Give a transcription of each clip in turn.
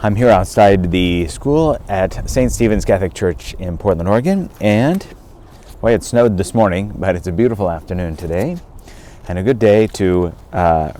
I'm here outside the school at St. Stephen's Catholic Church in Portland, Oregon, and it snowed this morning, but it's a beautiful afternoon today, and a good day to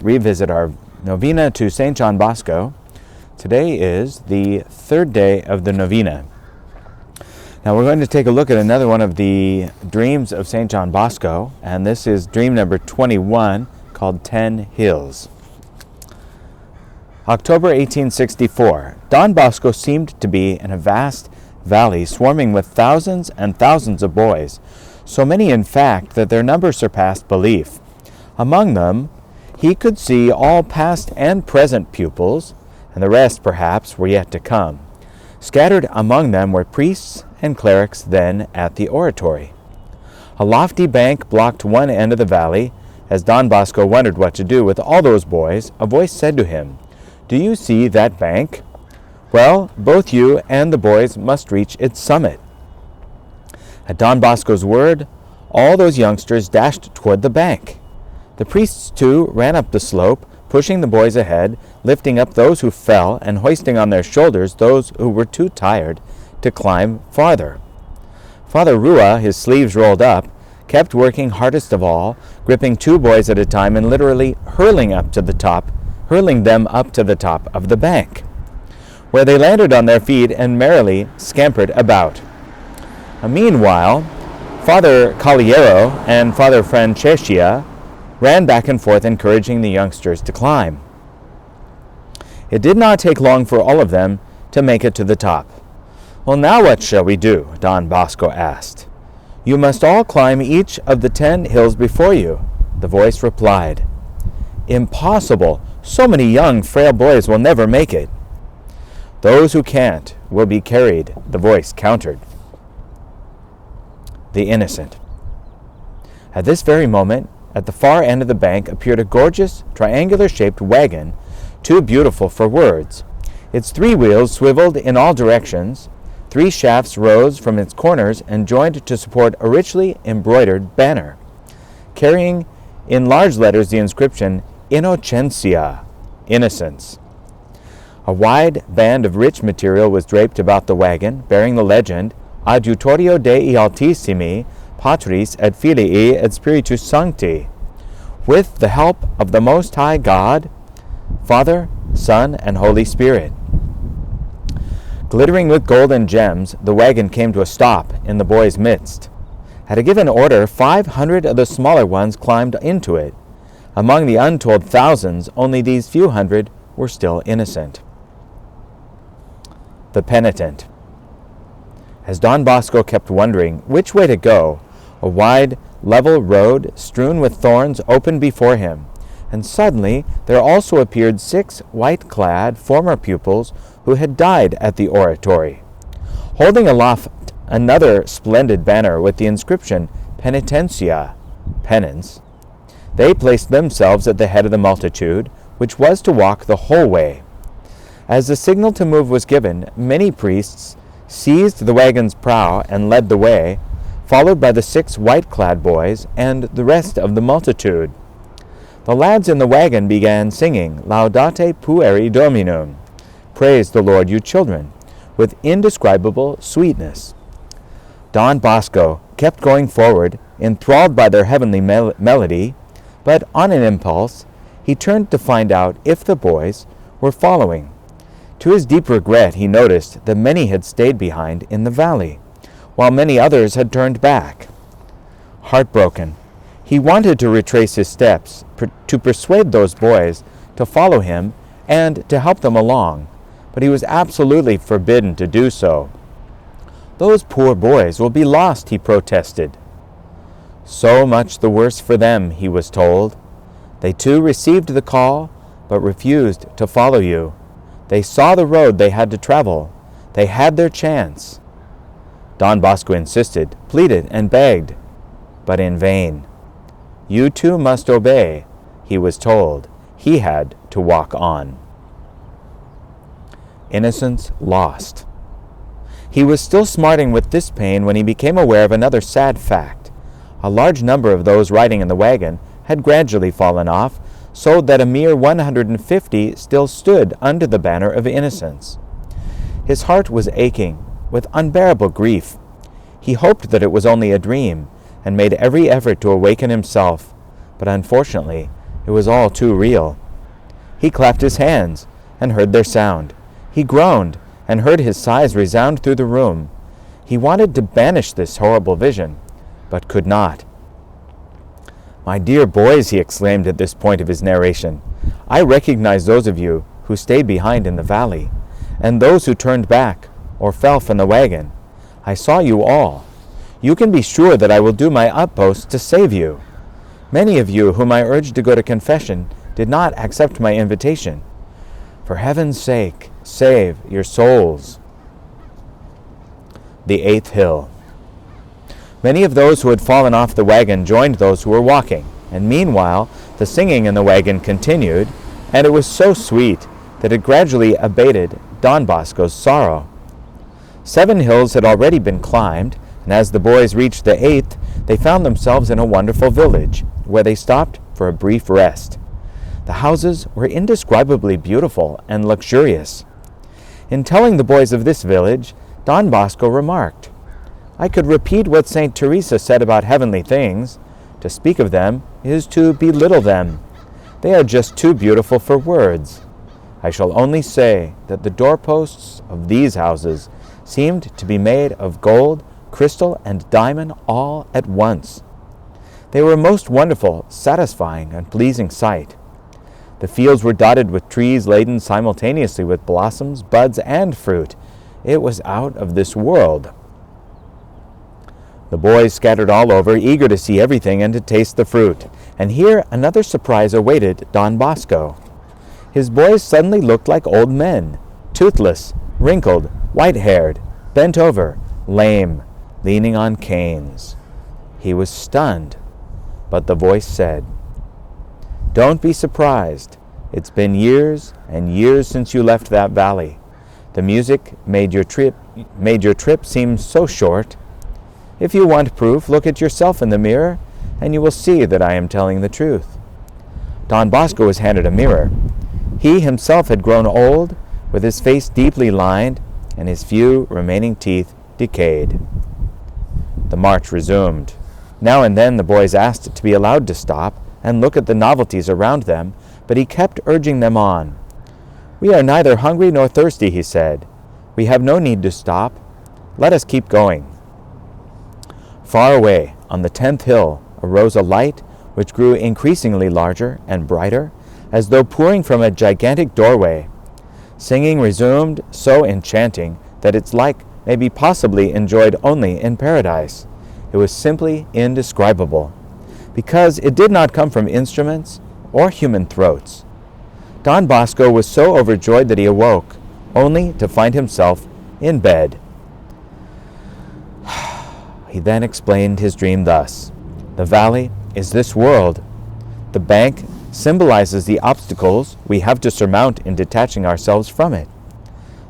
revisit our Novena to St. John Bosco. Today is the third day of the Novena. Now we're going to take a look at another one of the dreams of St. John Bosco, and this is dream number 21, called 10 Hills. October 1864. Don Bosco seemed to be in a vast valley swarming with thousands and thousands of boys, so many in fact that their number surpassed belief. Among them, he could see all past and present pupils, and the rest, perhaps, were yet to come. Scattered among them were priests and clerics then at the oratory. A lofty bank blocked one end of the valley. As Don Bosco wondered what to do with all those boys, a voice said to him, "Do you see that bank? Well, both you and the boys must reach its summit." At Don Bosco's word, all those youngsters dashed toward the bank. The priests, too, ran up the slope, pushing the boys ahead, lifting up those who fell and hoisting on their shoulders those who were too tired to climb farther. Father Rua, his sleeves rolled up, kept working hardest of all, gripping two boys at a time and literally hurling them up to the top of the bank, where they landed on their feet and merrily scampered about. Meanwhile, Father Caliero and Father Francesca ran back and forth encouraging the youngsters to climb. It did not take long for all of them to make it to the top. "Well, now what shall we do?" Don Bosco asked. "You must all climb each of the 10 hills before you," the voice replied. "Impossible! So many young, frail boys will never make it." "Those who can't will be carried," the voice countered. The Innocent. At this very moment, at the far end of the bank appeared a gorgeous, triangular-shaped wagon, too beautiful for words. Its 3 wheels swiveled in all directions. 3 shafts rose from its corners and joined to support a richly embroidered banner, carrying in large letters the inscription, "Innocentia," Innocence. A wide band of rich material was draped about the wagon, bearing the legend, "Adiutorio Dei Altissimi, Patris et Filii et Spiritus Sancti," with the help of the Most High God, Father, Son, and Holy Spirit. Glittering with gold and gems, the wagon came to a stop in the boys' midst. At a given order, 500 of the smaller ones climbed into it. Among the untold thousands, only these few hundred were still innocent. The Penitent. As Don Bosco kept wondering which way to go, a wide, level road strewn with thorns opened before him, and suddenly there also appeared 6 white-clad former pupils who had died at the oratory. Holding aloft another splendid banner with the inscription "Penitentia," penance, they placed themselves at the head of the multitude, which was to walk the whole way. As the signal to move was given, many priests seized the wagon's prow and led the way, followed by the 6 white-clad boys and the rest of the multitude. The lads in the wagon began singing "Laudate pueri Dominum," "Praise the Lord, you children," with indescribable sweetness. Don Bosco kept going forward, enthralled by their heavenly melody, but on an impulse, he turned to find out if the boys were following. To his deep regret, he noticed that many had stayed behind in the valley, while many others had turned back. Heartbroken, he wanted to retrace his steps, to persuade those boys to follow him and to help them along, but he was absolutely forbidden to do so. "Those poor boys will be lost," he protested. "So much the worse for them," he was told. "They too received the call, but refused to follow you. They saw the road they had to travel. They had their chance." Don Bosco insisted, pleaded, and begged, but in vain. "You too must obey," he was told. He had to walk on. Innocence lost. He was still smarting with this pain when he became aware of another sad fact. A large number of those riding in the wagon had gradually fallen off, so that a mere 150 still stood under the banner of Innocence. His heart was aching with unbearable grief. He hoped that it was only a dream, and made every effort to awaken himself, but unfortunately it was all too real. He clapped his hands, and heard their sound. He groaned, and heard his sighs resound through the room. He wanted to banish this horrible vision, but could not. "My dear boys," he exclaimed at this point of his narration, "I recognize those of you who stayed behind in the valley, and those who turned back or fell from the wagon. I saw you all. You can be sure that I will do my utmost to save you. Many of you whom I urged to go to confession did not accept my invitation. For heaven's sake, save your souls." The 8th hill. Many of those who had fallen off the wagon joined those who were walking, and meanwhile the singing in the wagon continued, and it was so sweet that it gradually abated Don Bosco's sorrow. 7 hills had already been climbed, and as the boys reached the 8th, they found themselves in a wonderful village, where they stopped for a brief rest. The houses were indescribably beautiful and luxurious. In telling the boys of this village, Don Bosco remarked, "I could repeat what St. Teresa said about heavenly things. To speak of them is to belittle them. They are just too beautiful for words. I shall only say that the doorposts of these houses seemed to be made of gold, crystal, and diamond all at once. They were a most wonderful, satisfying, and pleasing sight. The fields were dotted with trees laden simultaneously with blossoms, buds, and fruit. It was out of this world." The boys scattered all over, eager to see everything and to taste the fruit. And here another surprise awaited Don Bosco. His boys suddenly looked like old men, toothless, wrinkled, white-haired, bent over, lame, leaning on canes. He was stunned, but the voice said, "Don't be surprised. It's been years and years since you left that valley. The music made your trip seem so short. If you want proof, look at yourself in the mirror, and you will see that I am telling the truth." Don Bosco was handed a mirror. He himself had grown old, with his face deeply lined, and his few remaining teeth decayed. The march resumed. Now and then the boys asked to be allowed to stop and look at the novelties around them, but he kept urging them on. "We are neither hungry nor thirsty," he said. "We have no need to stop. Let us keep going." Far away, on the 10th hill, arose a light which grew increasingly larger and brighter, as though pouring from a gigantic doorway. Singing resumed, so enchanting that its like may be possibly enjoyed only in paradise. It was simply indescribable, because it did not come from instruments or human throats. Don Bosco was so overjoyed that he awoke, only to find himself in bed. He then explained his dream thus: "The valley is this world. The bank symbolizes the obstacles we have to surmount in detaching ourselves from it.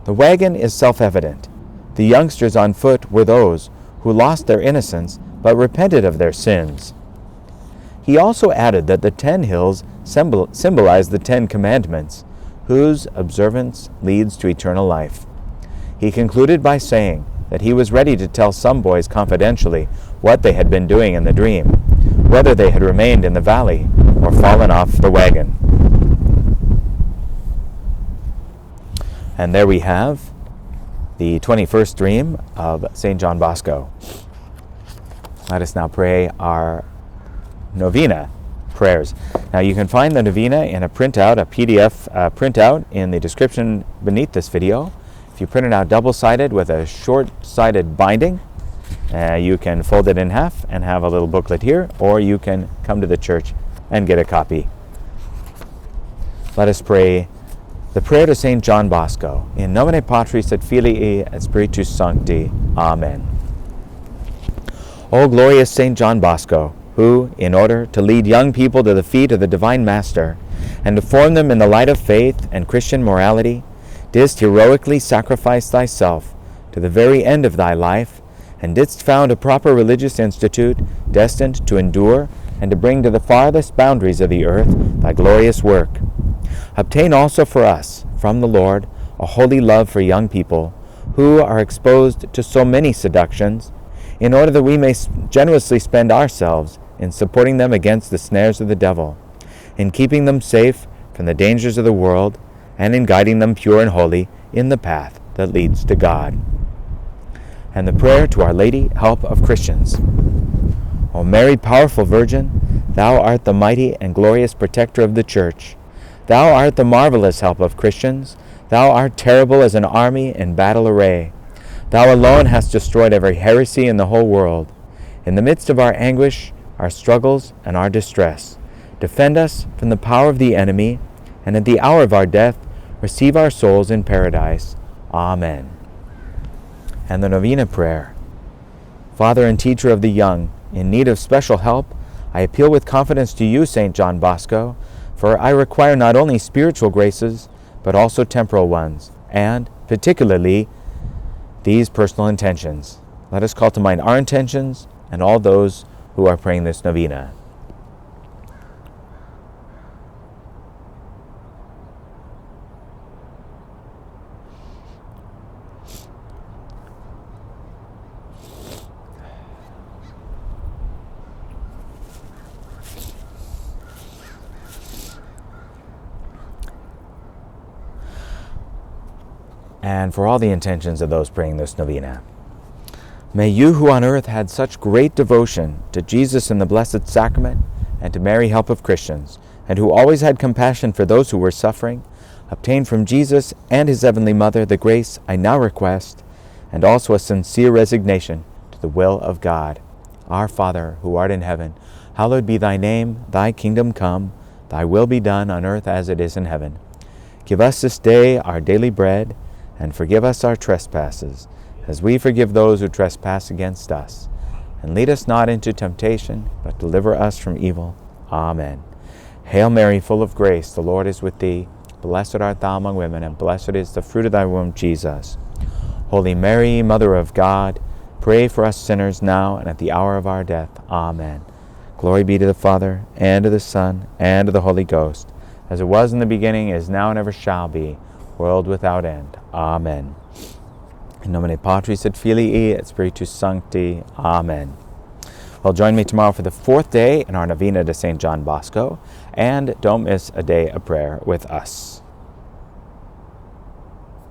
The wagon is self-evident. The youngsters on foot were those who lost their innocence but repented of their sins." He also added that the 10 hills symbolize the 10 commandments, whose observance leads to eternal life. He concluded by saying that he was ready to tell some boys confidentially what they had been doing in the dream, whether they had remained in the valley or fallen off the wagon. And there we have the 21st dream of St. John Bosco. Let us now pray our Novena prayers. Now you can find the Novena in a printout, a PDF printout in the description beneath this video. If you print it out double-sided with a short-sided binding, you can fold it in half and have a little booklet here, or you can come to the church and get a copy. Let us pray the prayer to St. John Bosco. In nomine Patris et Filii et Spiritus Sancti. Amen. O glorious St. John Bosco, who, in order to lead young people to the feet of the Divine Master and to form them in the light of faith and Christian morality, didst heroically sacrifice thyself to the very end of thy life, and didst found a proper religious institute destined to endure and to bring to the farthest boundaries of the earth thy glorious work. Obtain also for us, from the Lord, a holy love for young people, who are exposed to so many seductions, in order that we may generously spend ourselves in supporting them against the snares of the devil, in keeping them safe from the dangers of the world, and in guiding them pure and holy in the path that leads to God. And the prayer to Our Lady, help of Christians. O Mary, powerful Virgin, thou art the mighty and glorious protector of the Church. Thou art the marvelous help of Christians. Thou art terrible as an army in battle array. Thou alone hast destroyed every heresy in the whole world. In the midst of our anguish, our struggles, and our distress, defend us from the power of the enemy, and at the hour of our death, receive our souls in paradise. Amen. And the Novena Prayer. Father and teacher of the young, in need of special help, I appeal with confidence to you, St. John Bosco, for I require not only spiritual graces, but also temporal ones, and, particularly, these personal intentions. Let us call to mind our intentions and all those who are praying this novena. And for all the intentions of those praying this novena. May you who on earth had such great devotion to Jesus in the Blessed Sacrament and to Mary, help of Christians, and who always had compassion for those who were suffering, obtain from Jesus and his heavenly Mother the grace I now request, and also a sincere resignation to the will of God. Our Father, who art in heaven, hallowed be thy name, thy kingdom come, thy will be done on earth as it is in heaven. Give us this day our daily bread, and forgive us our trespasses, as we forgive those who trespass against us. And lead us not into temptation, but deliver us from evil. Amen. Hail Mary, full of grace, the Lord is with thee. Blessed art thou among women, and blessed is the fruit of thy womb, Jesus. Holy Mary, Mother of God, pray for us sinners now and at the hour of our death. Amen. Glory be to the Father, and to the Son, and to the Holy Ghost, as it was in the beginning, is now, and ever shall be, world without end. Amen. In nomine Patris et Filii et Spiritus Sancti. Amen. Well, join me tomorrow for the 4th day in our novena to St. John Bosco, and don't miss a day of prayer with us.